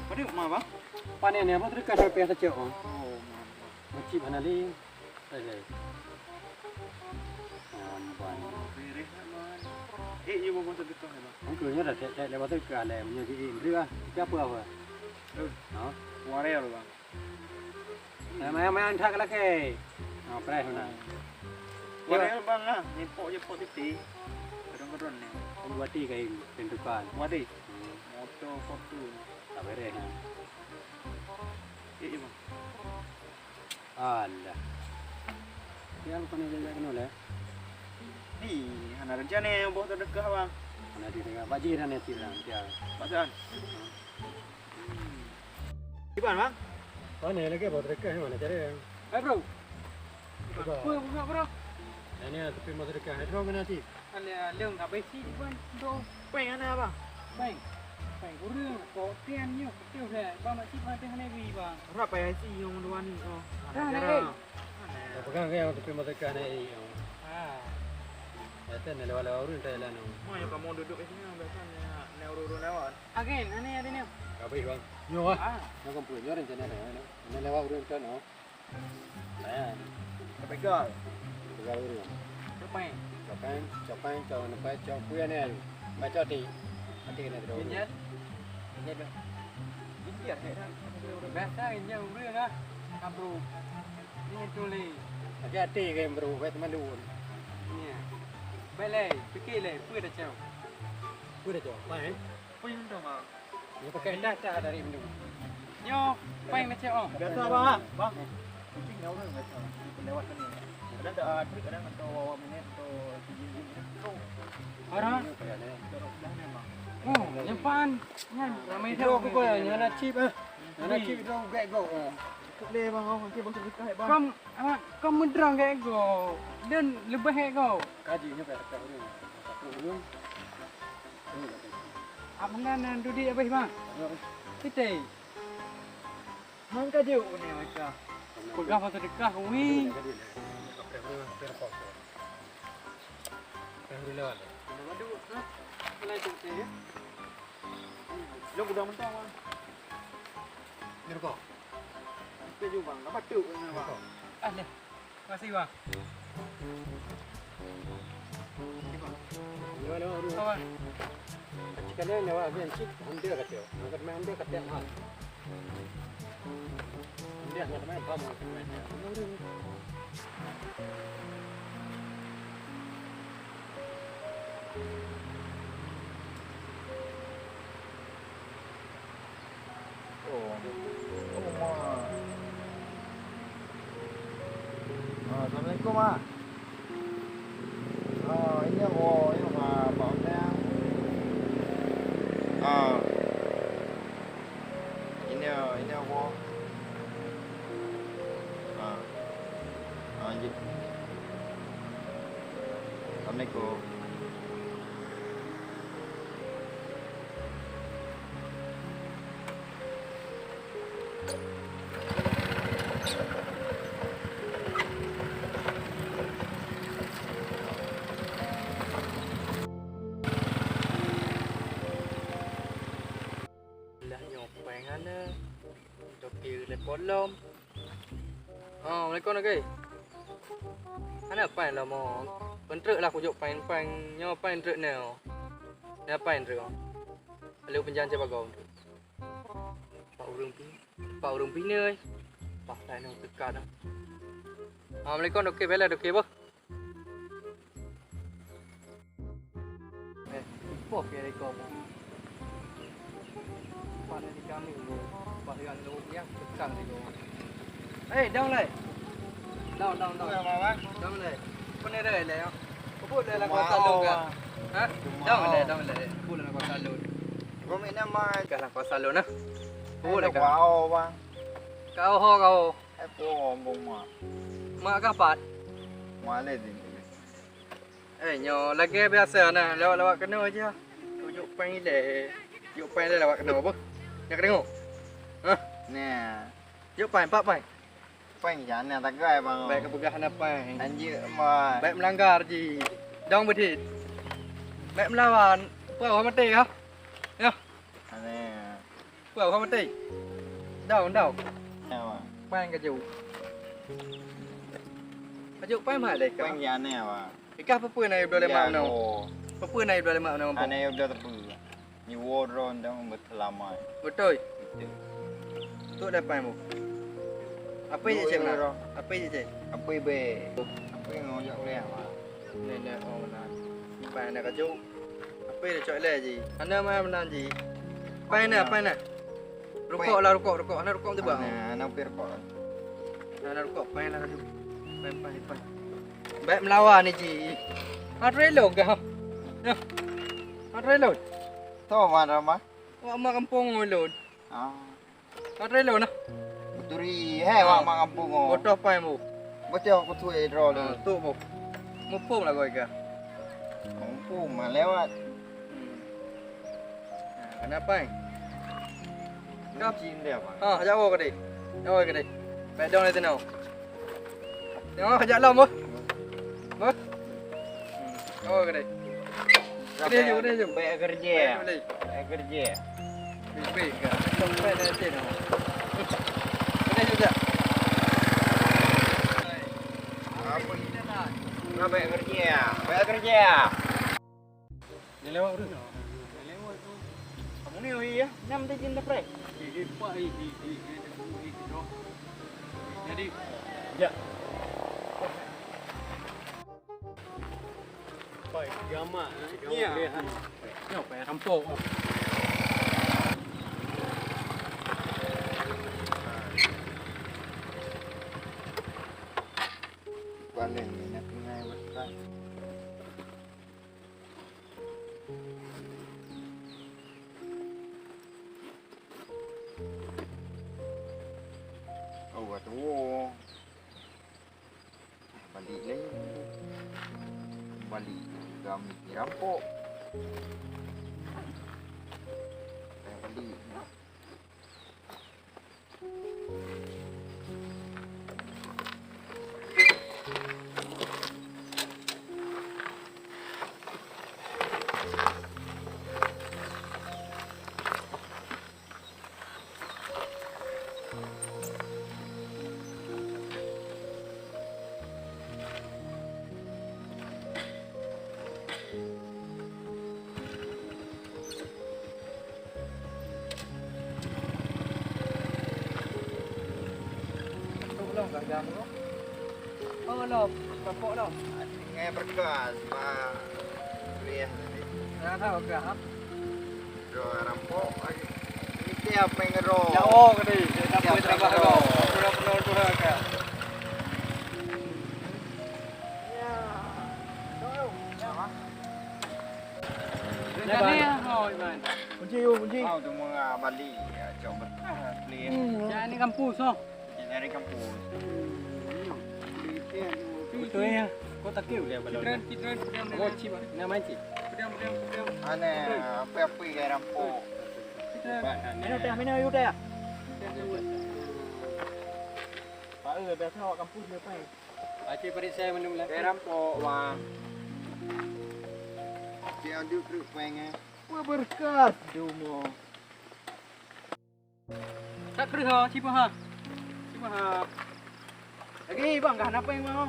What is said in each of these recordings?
Pada ma bang? Panen ni apa terdekat sampai saja oh. Oh, Macam mana ni? Saya. Amban. beres man. Ye bawa tu dekat bang. Mungkinnya dah cek lewat tu ke alam punya di Indri ah. Siapa apa? Ha? Ware lo bang. Main thak lah ke. Ha, pernah mana? Ware bang lah. Jepok titik. Kadang-kadang ni. Buat ti kai pentukan. Wadi. Motor Fortune. Tak beres ha. Ye bang. Alah. Dia lupa ni jaga kena lah. Ni, anak kerja ni bawa tu dekat bang. Mana di tengah bajir dan nasi lang dia. Pasan. Iban bang? Panen lagi bawa terdekat mana cara? Bro. Apa? Buka bro. Ini tapi mau terdekat. Hidro mana ti? Ada lương ở bên xí bên đô Peng ana bang. bánh bánh có lương có tiền nhiều tiêu thể bao mà chip hai tiền này vì và Berapa ya sih yang dua ni? Oh, Ah, jarang. Pegang ke tapi mau terdekat ni. à Itu ni lewat-lewat urun tak jalan. Mau yang kamu duduk di sini biasanya neuro lewat. again anh ada nih Apa bang? Nyo ah. à Nó còn bữa nhớ đến trên này này. Nó lewat urun kan oh. Nah, Tapi gal. pegang urun. chụp bánh Copan, cho nampak cho kuya ni ayu. Baca ti. Hati kena terus. nhìn nhất Ini dia kan. biasa ini yang lương á kabru ini tuli Hati hati ke bro, wet teman dulu. ini bele pikir le pui dah cau Kuda tu. Main. Pun dah bang. Ni pakai data dari minum. nyo bánh dah cau Biasa bang. Bang. Kucing neuro biasa. Lewat sini. Kadang tak ada, kadang atau minit atau tujuh tu. orang Kayak ni. Dah memang. oh nyimpan nyan ramai Hidro tu aku kau yang nak chip ah. Nak chip hidro get go. Boleh bang, nanti bang dekat bang. kom apa kom mendrang kayak go dan lebih kayak go Kaji ni pakai urun. Pakai urun. abangan dudi apa bang kita Mangka dia ni macam. pegang foto dekat wi Lo budak mentang bang. Ni kau. Kita juga bang, dapat tu bang. ah ni masih bang Ni urun. kawan Jika ni lewat avian chip, hundir kata. Nak main hundir kata hal. Hundir nak main apa mau main. Urun. Oh, ma. Assalamualaikum ma. Ini Pak Undang. Ini aku. Lanjut. Assalamualaikum. lah nyopeng ana toki le polom Assalamualaikum lagi ana pain lah mo pentrek lah kujuk pain nyo pain trek neo ya pain trek lu penjan coba gom tu Pak urung pi ni Pak lain nang tekat dah Assalamualaikum okey bela okey boh Pop ya rekod pada di kami bahagian luarnya tekan di bawah. Down le. Down. Ya, bang. Down le. Kau ni dah le ya. Kau pun le kau salur ke? Ha? Down le. Pun le kau salur. Kau minat mai. Kalau kau salur nah. Pun le kau. Wow, bang. Kau ho kau. Bombong ma. Mak kapat. Male din. Nyo lagi biasa nah. Lewat kena aja. Tujuk pen le. Tujuk pen le lewat kena apa? Nak tengok. Ha? Nè. Tujuk pen 4 pen. Phanh chán nè ta gai bang. Baik kepegahan apa? Anjir ma. Baik melanggar ji. Dong betit. Baik melawan. Apa mati kah? Ya. Nè. Apa bữa không đi đâu nào à quanh cái dụ quanh mà đây quanh nhà nào à cái cà phê này đưa lại mạo nào phê này đưa lại mạo nào anh em đưa tập nhiều wardrobe đó một làm mai betul tu dapat mu apa je cik nak apa je cik apa be apa yang ngajak leh ah ni orang mana pai nak kaju apa dia cak leh ji anda mai mana ji pai nak rokok lah rokok anda rokok tu bang anak rokok anda rokok pai lah kaju pai baik melawan ni ji relo ke ya relo tahu mana mah mak kampung ngulun ah relo nah Turi, hei, mak kampung oh. Bodoh pai mu. Betul aku tu draw le. Tu mu. Mumpung lah kau ke. Kampung mah lewat. Kenapa? Ngap cin dia apa? Ha, jauh ke dia. Jauh ke dia. Baik dong dia tahu. Tengok ajak lam mu. Mu. Jauh ke dia. Kerja je. Baik kerja. Baik kerja. Baik ke. Sampai dah sini. Kerja juga. Apa ni dah? Nak baik kerja. Baik kerja. Ni lewat tu. Kamu ni oi ya. Nam dia jin dah pre. Jadi ya. Baik, gama. Ya. Yo, pai kampung. Balik ni nak tunai besar. Oh, tu. Balik lagi. Balik kami rampok. Balik. Gam tu. Oh lo, rampok lo. Ngai berkas, ma. Lihat ni. Dah tahu ke ha? Ro rampok. Ini siapa yang ngero? Jauh ke dia. Dia tak boleh terbang lo. Sudah penuh tu ke. Ya. Tahu. Ya. Dah ni oh Iman. Kunci. Mau tu mga Bali, coba clear. Jangan ni kampus oh. Dari kampung. Betul ya. Kau tak kira dia balon. Kitran. Kau cip. Nama cip. Pedam. Ane, apa yang rampok? Mina udah. Pak biasa awak kampung dia apa? Acik parit saya minum lah. Rampok, wah. Dia ada truk pengen. Wah berkas dumo. Tak kira ha, cip ha. Mahal. Lagi bang, dah apa yang mau?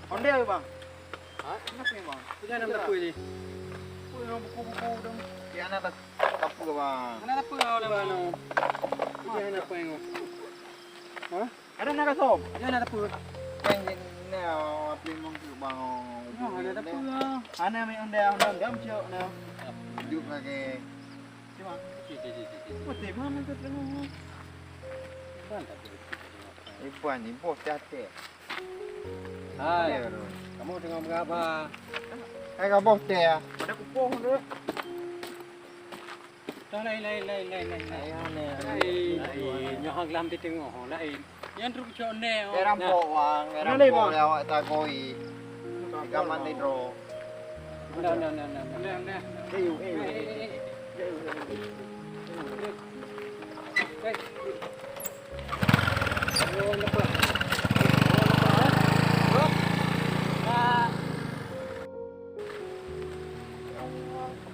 Honda bang. Ha? Kenapa yang bang? Tu jangan apa je. Buku-buku dong. Dia anak tak apa bang. Mana apa lah bang? Jangan apa yang. Ha? Ada nak kasom? Jangan apa? Pengen ni apa yang tu bang? Ada apa lah? Ana mai Honda gam cok na. Duduk lagi. Cuma. Cik. Putih mana tu tengok. Ibuan ni bos jatuh. Hai. Kamu tengok berapa? Hai kau bos dia. Ada kupon tu. Dah lain. Nyohang lam di tengok lain. Yang truk cok ne. Dia rampok bang. Dia rampok dia awak tak koi. Kaman ni bro. Nah.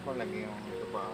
Apa lagi yang sebab?